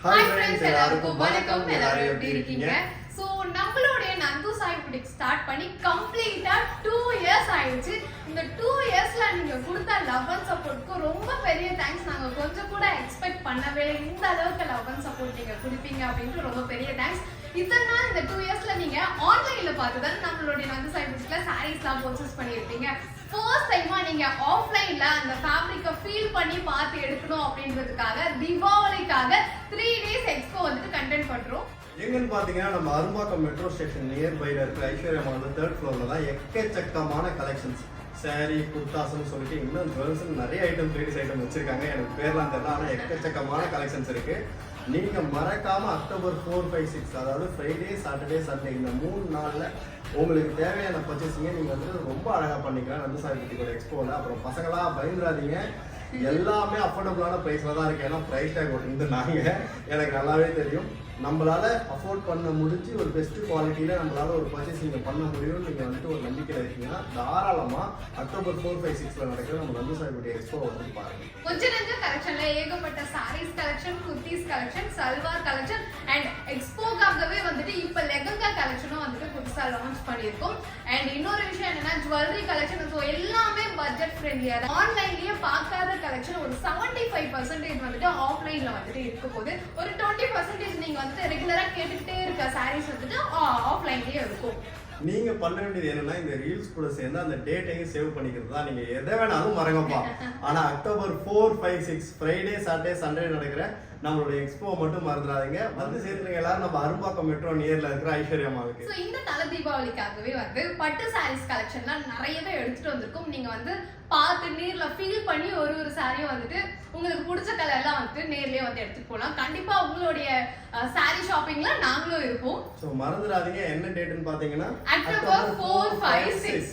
Hi friends, எல்லாருக்கும் வணக்கம். எல்லாரும் எப்படி இருக்கீங்க? சோ நம்மளுடைய நந்து சாய் புட்டிக் ஸ்டார்ட் பண்ணி கம்ப்ளீட்டா 2 இயர்ஸ் ஆயிடுச்சு. இந்த 2 இயர்ஸ்ல நீங்க கொடுத்த லவ் அண்ட் சப்போர்ட்க்கு ரொம்ப பெரிய தேங்க்ஸ். நாங்க கொஞ்சம் கூட எக்ஸ்பெக்ட் பண்ணவே இல்லை இந்த அளவுக்கு லவ் அண்ட் சப்போர்ட் நீங்க கொடுப்பீங்க அப்படின்ட்டு ரொம்ப பெரிய தேங்க்ஸ். இத்தனை நாள் இந்த 2 இயர்ஸ்ல நீங்க ஆன்லைன்ல பார்த்துதான் நம்மளுடைய நந்து சாய் புட்டிக்ல சாரீஸ்லாம் பர்ச்சேஸ் பண்ணியிருப்பீங்க. ஃபர்ஸ்ட் டைமா நீங்க ஆஃப்லைன்ல அந்த ஃபேப்ரிக்கை ஃபீல் பண்ணி பார்த்து எடுக்கணும் அப்படின்றதுக்காக தீபாவளிக்காக 3 days எக்ஸ்போ வந்துட்டு கண்டென்ட் பண்றோம். எங்கன்னு பாத்தீங்கன்னா நம்ம அரும்பாக்கம் மெட்ரோ ஸ்டேஷன் நியர் பைல இருக்கிற ஐஸ்வர்யா மால் 3rd floorல தான் எக்கச்சக்கமான கலெக்ஷன்ஸ் சாரி குர்தாஸ்ன்னு சொல்லிட்டு இன்னும் ஜுவல்ஸ் நிறைய ஐட்டம் லேடிஸ் ஐட்டம் வச்சிருக்காங்க. எனக்கு பேர்லாம் தெரியல, ஆனால் எக்கச்சக்கமான கலெக்ஷன்ஸ் இருக்கு. நீங்க மறக்காம அக்டோபர் 4, 5, 6 அதாவது ஃப்ரைடே சாட்டர்டே சண்டே இந்த 3 நாள்ல உங்களுக்கு தேவையான பர்ச்சேசிங்க நீங்க வந்து ரொம்ப அழகா பண்ணிக்கலாம் நந்து சாய் புட்டிக்கோட எக்ஸ்போல. அப்புறம் பசங்களா பயந்துடாதீங்க, எல்லாமே அஃபோர்டபுளான ப்ரைஸ்ல தான் இருக்கு. ஏன்னா ப்ரைஸ் டேக் இருந்தாங்க எனக்கு நல்லாவே தெரியும். நம்மளால அஃபோர்ட் பண்ண முடிஞ்சு ஒரு பெஸ்ட் குவாலிட்டியில நம்மளால ஒரு பர்ச்சேசிங் பண்ண முடியும்னு நீங்க வந்துட்டு ஒரு நம்பிக்கையில இருக்கீங்கன்னா தாராளமா அக்டோபர் 4, 5, 6ல நடக்கிற நம்ம நந்து சாய் புட்டிக் எக்ஸ்போ வந்து பாருங்க. கொஞ்சம் கலெக்ஷன்ல ஏகப்பட்ட sarees collection, kurtis collection, salwar collection and எக்ஸ்போக்காகவே வந்துட்டு இப்ப லெஹங்கா கலெக்ஷனும் வந்துட்டு புதுசா லான்ச் பண்ணியிருக்கோம். அண்ட் இன்னொரு விஷயம் என்னன்னா ஜுவல்லரி கலெக்ஷன். ஸோ எல்லாமே பட்ஜெட் ஃப்ரெண்ட்லியா ஆன்லைன்லயே பார்க்காத கலெக்ஷன் ஒரு 75% வந்துட்டு ஆஃப்லைன்ல வந்துட்டு இருக்க போது. ஒரு 20% நீங்க வந்துட்டு ரெகுலரா கேட்டுக்கிட்டே இருக்க சாரீஸ் வந்துட்டு ஆஃப்லைன்லயே இருக்கும். நீங்க பண்ண வேண்டியது என்னன்னா இந்த ரீல்ஸ் கூட சேர்ந்து அந்த டேட்டையும் சேவ் பண்ணிக்கிறது தான். நீங்க எதை வேணாலும் மறங்கப்பா. ஆனா அக்டோபர் 4, 5, 6 ஃப்ரைடே சாட்டர்டே சண்டே நடக்கிற நம்மளோட எக்ஸ்போ மட்டும் மறந்துடாதீங்க. வந்து சேர்ந்துருங்க எல்லாரும் நம்ம அரும்பாக்கம் மெட்ரோ நியர்ல இருக்கிற ஐஸ்வர்யா மாலுக்கு. சோ இந்த தல தீபாவளிக்காகவே வந்து பட்டு சாரீஸ் கலெக்ஷன்லாம் நிறையவே எடுத்துட்டு வந்திருக்கும். நீங்க வந்து பார்த்து நேர்ல ஃபீல் பண்ணி ஒரு சாரியும் வந்துட்டு உங்களுக்கு பிடிச்ச கலர்லாம் வந்துட்டு நேர்லயே வந்து எடுத்துட்டு போகலாம். கண்டிப்பா உங்களுடைய சாரி ஷாப்பிங்ல நாங்களும் இருப்போம். சோ மறந்துடாதீங்க. என்ன டேட்னு பாத்தீங்கன்னா அக்டோபர் 4, 5, 6